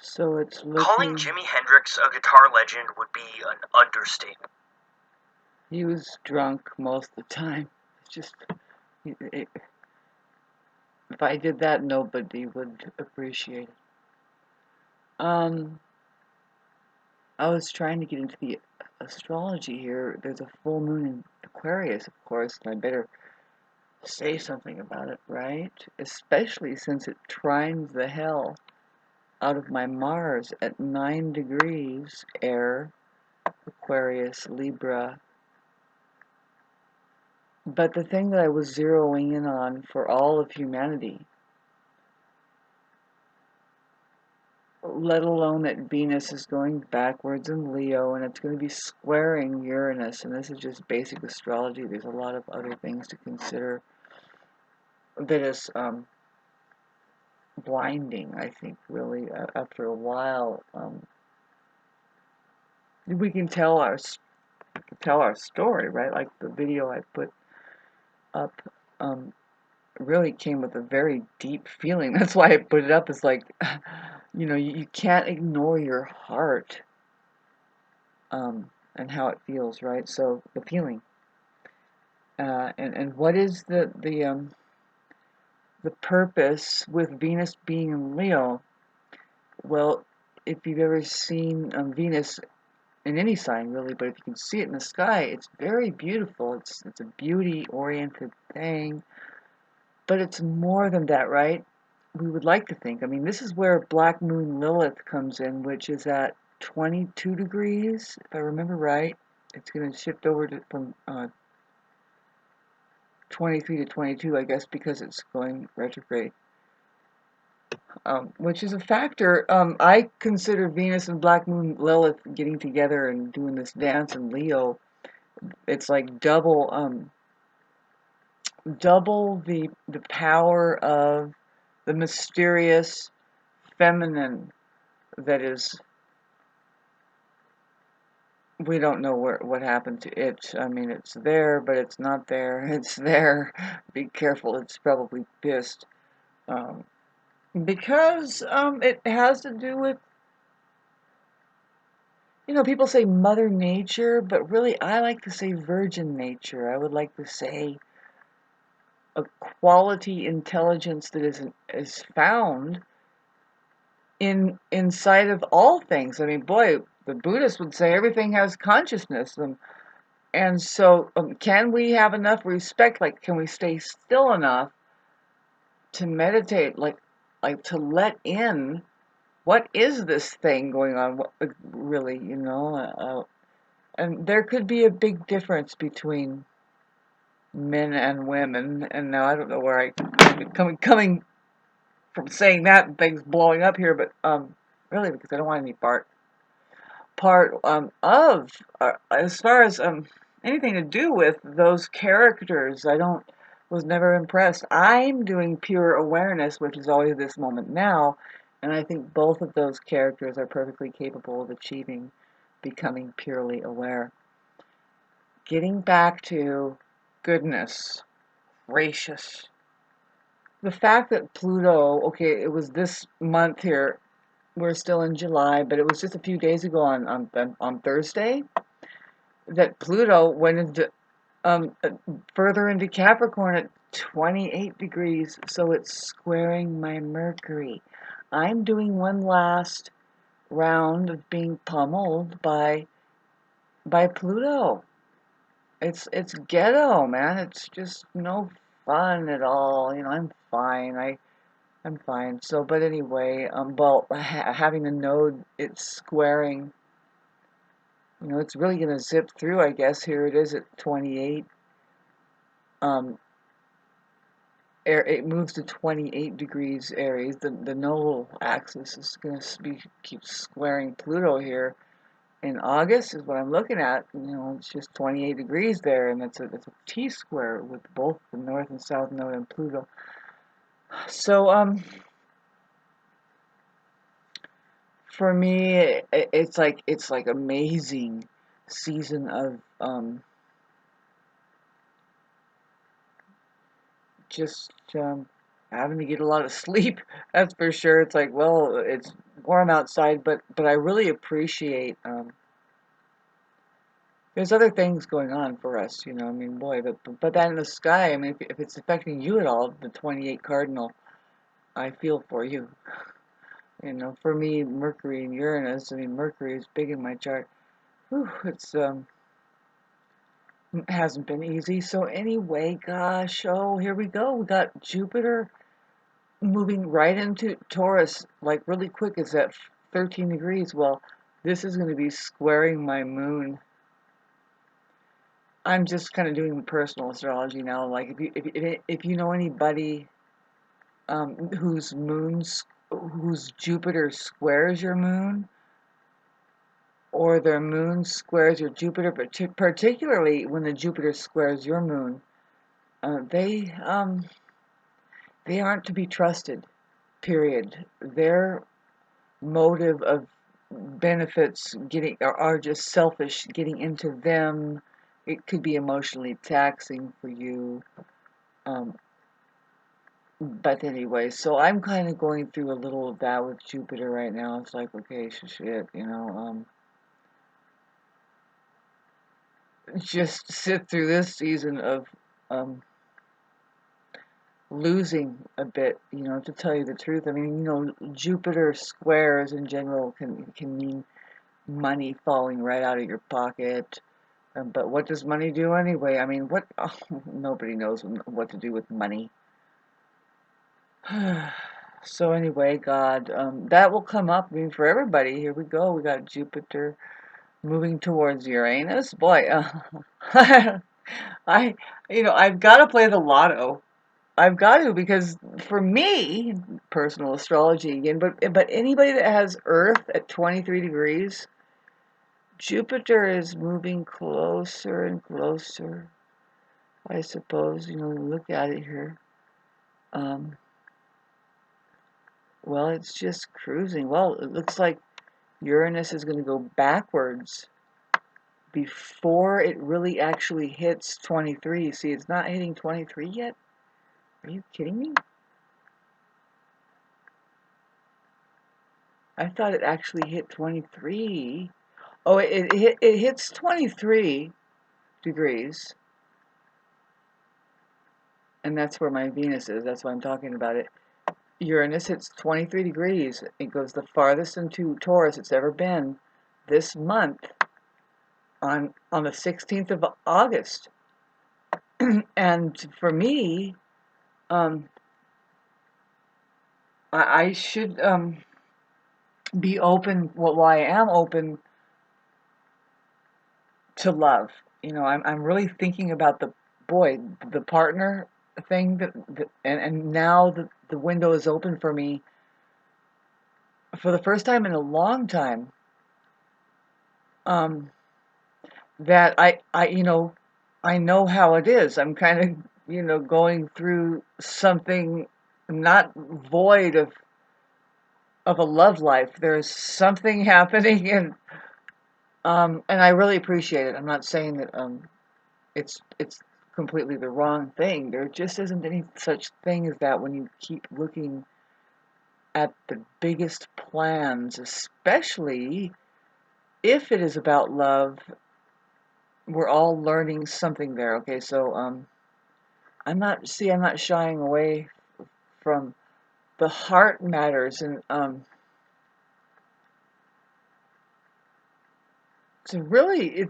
So it's Calling looking... Jimi Hendrix a guitar legend would be an understatement. He was drunk most of the time. It's just... If I did that, nobody would appreciate it. I was trying to get into the astrology here. There's a full moon in Aquarius, of course, and I better say something about it, right? Especially since it trines the hell out of my Mars at 9 degrees, air, Aquarius, Libra. But the thing that I was zeroing in on for all of humanity, let alone that Venus is going backwards in Leo and it's going to be squaring Uranus, and this is just basic astrology. There's a lot of other things to consider that is blinding, I think, really. After a while, we can tell our story, right? Like the video I put up really came with a very deep feeling. That's why I put it up. It's like, you can't ignore your heart and how it feels, right? So the feeling, and what is the purpose with Venus being in Leo? Well, if you've ever seen Venus in any sign, really, but if you can see it in the sky, it's very beautiful. It's a beauty-oriented thing, but it's more than that, right? We would like to think. I mean, this is where Black Moon Lilith comes in, which is at 22 degrees, if I remember right. It's going to shift over from 23 to 22, I guess, because it's going retrograde, which is a factor. I consider Venus and Black Moon Lilith getting together and doing this dance in Leo. It's like double the power of the mysterious feminine that is, we don't know what happened to it. I mean, it's there, but it's not there. It's there. Be careful. It's probably pissed. Because it has to do with, people say Mother Nature, but really I like to say Virgin Nature. I would like to say a quality intelligence that is found inside of all things. I mean, boy, the Buddhists would say everything has consciousness, and so can we have enough respect? Like, can we stay still enough to meditate? Like to let in what is this thing going on? What, really, and there could be a big difference between men and women. And now I don't know where coming from saying that and things blowing up here, but really, because I don't want any part of as far as anything to do with those characters. Was never impressed. I'm doing pure awareness, which is always this moment now, and I think both of those characters are perfectly capable of achieving becoming purely aware. Getting back to goodness gracious. The fact that Pluto, okay, it was this month here, we're still in July, but it was just a few days ago on Thursday that Pluto went into further into Capricorn at 28 degrees, so it's squaring my Mercury. I'm doing one last round of being pummeled by Pluto. It's ghetto, man. It's just no fun at all. I'm fine. I'm fine. So, but anyway, well, having a node, it's squaring. It's really gonna zip through. I guess here it is at 28. It moves to 28 degrees Aries. The nodal axis is gonna keep squaring Pluto here. In August is what I'm looking at. It's just 28 degrees there, and it's a T-square with both the north and south node and Pluto. So for me, it's like amazing season of just having to get a lot of sleep. That's for sure. It's like, well, it's or I'm outside, but I really appreciate, there's other things going on for us, you know, I mean, boy, but that in the sky, I mean, if it's affecting you at all, the 28 cardinal, I feel for you. You know, for me, Mercury and Uranus, I mean, Mercury is big in my chart. Whew, hasn't been easy. So anyway, gosh, oh, here we go. We got Jupiter moving right into Taurus, like really quick. It's at 13 degrees. Well, this is going to be squaring my moon. I'm just kind of doing personal astrology now. Like if you know anybody whose Jupiter squares your moon, or their moon squares your Jupiter, but particularly when the Jupiter squares your moon, they aren't to be trusted. Period. Their motive of benefits getting are just selfish, getting into them. It could be emotionally taxing for you. Um, but anyway, so I'm kind of going through a little of that with Jupiter right now. It's like, okay, shit, you know, just sit through this season of um, losing a bit, you know, to tell you the truth. I mean, you know, Jupiter squares in general can mean money falling right out of your pocket. But what does money do anyway? I mean, what? Oh, nobody knows what to do with money. So anyway, God, that will come up. I mean, for everybody. Here we go. We got Jupiter moving towards Uranus. Boy, I, you know, I've got to play the lotto. I've got to, because for me, personal astrology again, but anybody that has Earth at 23 degrees, Jupiter is moving closer and closer. I suppose, you know, look at it here. Well, it's just cruising. Well, it looks like Uranus is going to go backwards before it really actually hits 23. See, it's not hitting 23 yet. Are you kidding me? I thought it actually hit 23. Oh, it hits 23 degrees, and that's where my Venus is. That's why I'm talking about it. Uranus hits 23 degrees. It goes the farthest into Taurus it's ever been this month on the 16th of August. And for me, um, I should be open. Well, I am open to love. You know, I'm really thinking about the partner thing and now the window is open for me for the first time in a long time. Um, that you know, I know how it is. I'm kind of, you know, going through something not void of a love life. There's something happening, and I really appreciate it. I'm not saying that it's completely the wrong thing. There just isn't any such thing as that when you keep looking at the biggest plans, especially if it is about love. We're all learning something there. Okay, so I'm not shying away from the heart matters, and so really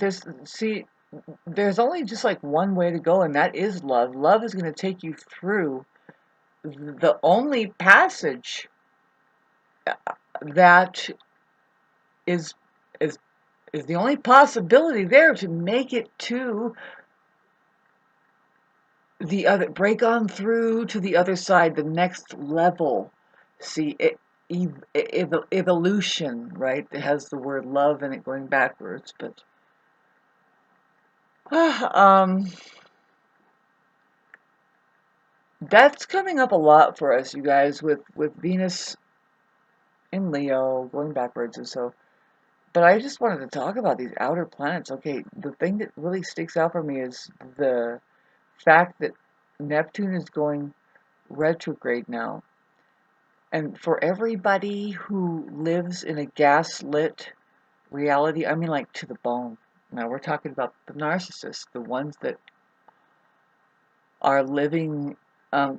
there's only just like one way to go, and that is love. Love is going to take you through the only passage that is is is the only possibility there to make it to the other, break on through to the other side, the next level. See, evolution, right? It has the word love in it going backwards, but um, that's coming up a lot for us, you guys, with Venus in Leo going backwards, and so. But I just wanted to talk about these outer planets. Okay, the thing that really sticks out for me is the fact that Neptune is going retrograde now. And for everybody who lives in a gaslit reality, I mean like to the bone. Now we're talking about the narcissists, the ones that are living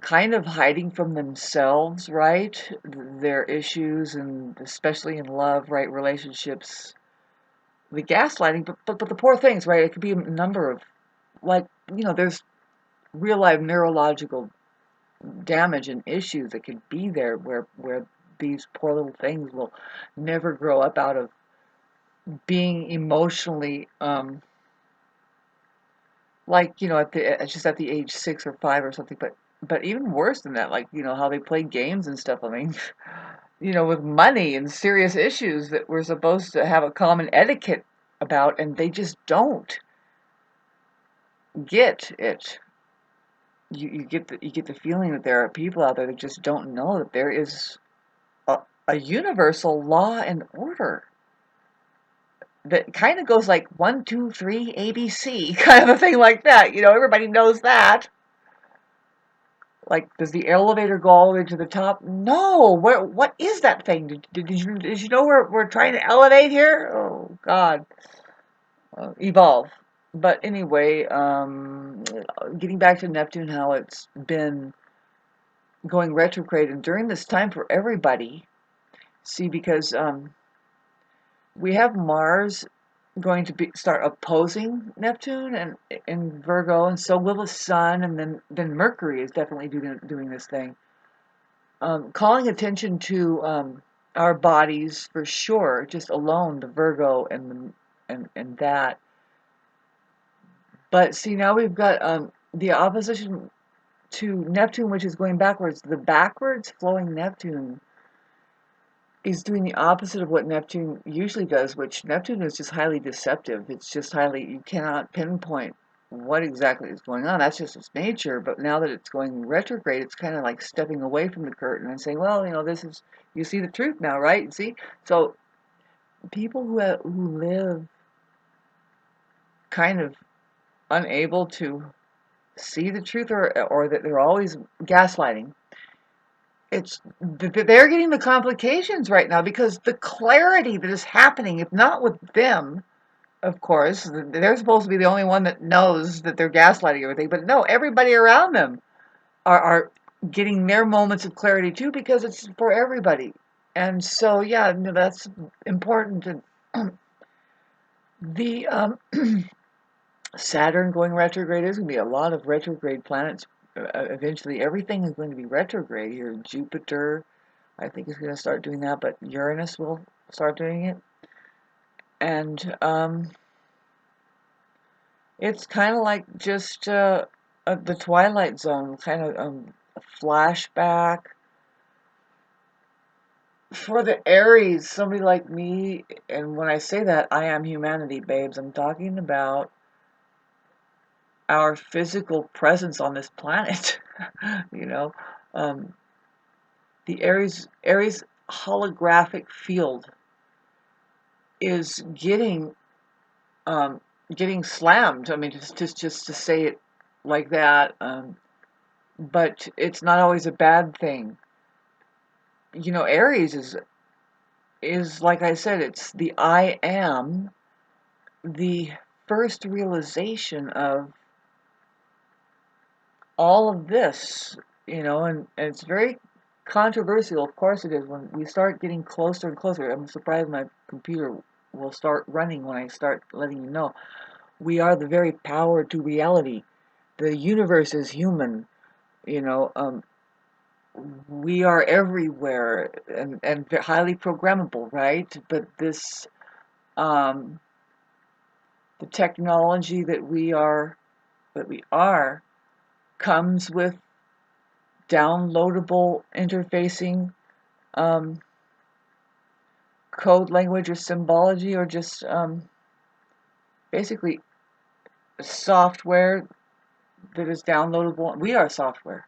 kind of hiding from themselves, right? Their issues, and especially in love, right? Relationships, the gaslighting, but the poor things, right? It could be a number of, like, there's real life neurological damage and issues that could be there where these poor little things will never grow up out of being emotionally like, just at the age 6 or 5 or something, but even worse than that, like, how they play games and stuff. I mean, with money and serious issues that we're supposed to have a common etiquette about, and they just don't get it. You get the feeling that there are people out there that just don't know that there is a universal law and order that kind of goes like 1, 2, 3, ABC, kind of a thing like that. Everybody knows that. Like, does the elevator go all the way to the top? No. What is that thing? Did you know we're trying to elevate here? Oh God, evolve. But anyway, getting back to Neptune, how it's been going retrograde, and during this time for everybody. See, because we have Mars going to start opposing Neptune and in Virgo, and so will the Sun, and then Mercury is definitely doing this thing, calling attention to our bodies for sure. Just alone the Virgo and that. But see, now we've got the opposition to Neptune, which is going backwards. The backwards flowing Neptune is doing the opposite of what Neptune usually does, which Neptune is just highly deceptive. It's just you cannot pinpoint what exactly is going on. That's just its nature. But now that it's going retrograde, it's kind of like stepping away from the curtain and saying, well, you see the truth now, right? You see? So people who live kind of unable to see the truth, or that they're always gaslighting, they're getting the complications right now, because the clarity that is happening, if not with them, of course, they're supposed to be the only one that knows that they're gaslighting everything, but no, everybody around them are getting their moments of clarity too, because it's for everybody. And so, yeah, no, that's important. And the Saturn going retrograde, is going to be a lot of retrograde planets. Eventually, everything is going to be retrograde here. Jupiter, I think, is going to start doing that, but Uranus will start doing it. And it's kind of like just the Twilight Zone, kind of a flashback. For the Aries, somebody like me, and when I say that, I am humanity, babes. I'm talking about our physical presence on this planet. you know, um, the Aries holographic field is um, getting slammed. I mean, just to say it like that. But it's not always a bad thing. Aries is like I said, it's the I am, the first realization of all of this, and it's very controversial. Of course it is. When we start getting closer and closer, I'm surprised my computer will start running when I start letting you know. We are the very power to reality. The universe is human, you know. We are everywhere, and highly programmable, right? But um, the technology that we are comes with downloadable interfacing, um, code language or symbology, or just basically software that is downloadable. We are software.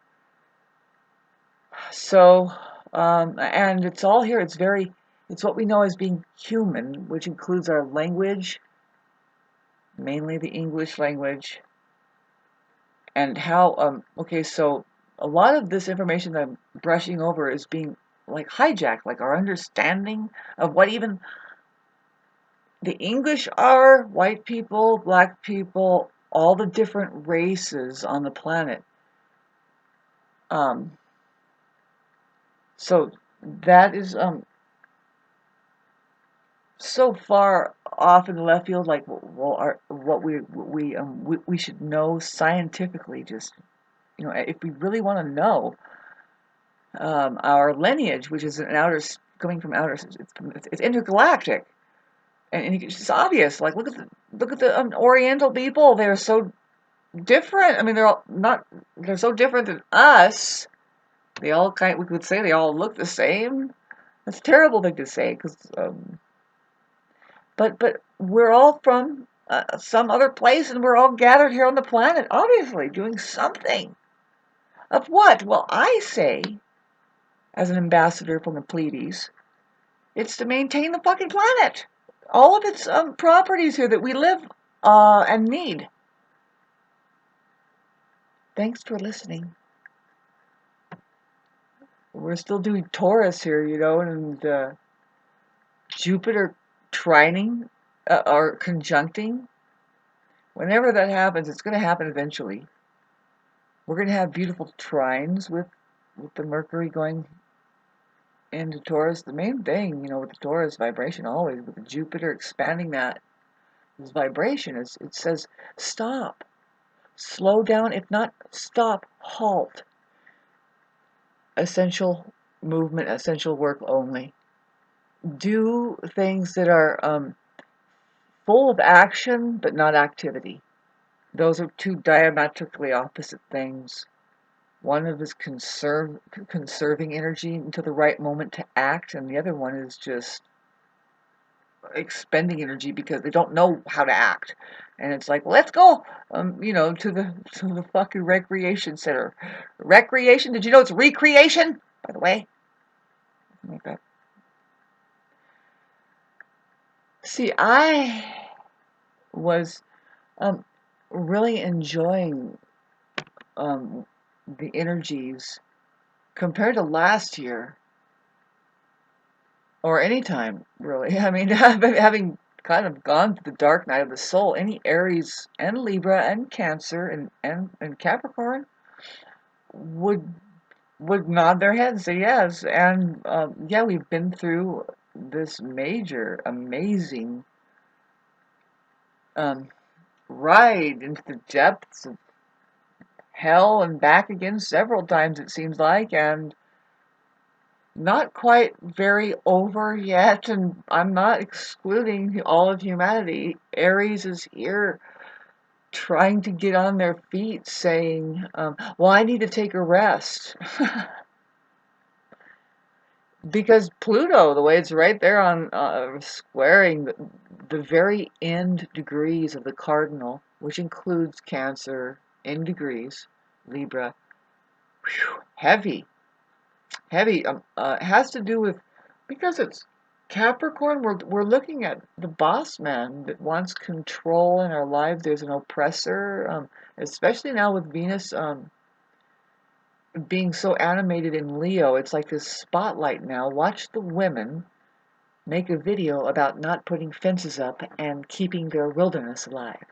So, and it's all here. It's what we know as being human, which includes our language, mainly the English language, and how, okay, so a lot of this information that I'm brushing over is being like hijacked, like our understanding of what even the English are, white people, black people, all the different races on the planet. So that is so far off in the left field. Like, well, what we should know scientifically. Just if we really want to know our lineage, which is coming from outer, it's intergalactic, and it's just obvious. Like, look at the Oriental people. They're so different. I mean, they're so different than us. We could say they all look the same. That's a terrible thing to say, because but we're all from some other place, and we're all gathered here on the planet, obviously doing something. Of what? Well, I say, as an ambassador from the Pleiades, it's to maintain the fucking planet, all of its properties here that we live and need. Thanks for listening. We're still doing Taurus here, and Jupiter trining or conjuncting. Whenever that happens, it's going to happen eventually. We're going to have beautiful trines with the Mercury going into Taurus. The main thing, with the Taurus vibration, always with the Jupiter expanding this vibration, is it says stop, slow down. If not stop, halt. Essential movement, essential work only. Do things that are full of action but not activity. Those are two diametrically opposite things. One of is conserving energy until the right moment to act, and the other one is just expending energy because they don't know how to act. And it's like, let's go, to the fucking recreation center. Recreation? Did you know it's recreation? By the way, like that. See, I was really enjoying the energies compared to last year, or any time, really. I mean, having kind of gone through the dark night of the soul, any Aries and Libra and Cancer and Capricorn would nod their head and say yes. And yeah, we've been through this major, amazing ride into the depths of hell and back again several times, it seems like, and not quite very over yet, and I'm not excluding all of humanity. Aries is here trying to get on their feet, saying, well, I need to take a rest. Because Pluto, the way it's right there on squaring the very end degrees of the cardinal, which includes Cancer in degrees, Libra, heavy. Has to do with, because it's Capricorn, we're looking at the boss man that wants control in our lives. There's an oppressor, especially now with Venus being so animated in Leo. It's like this spotlight now. Watch the women make a video about not putting fences up and keeping their wilderness alive.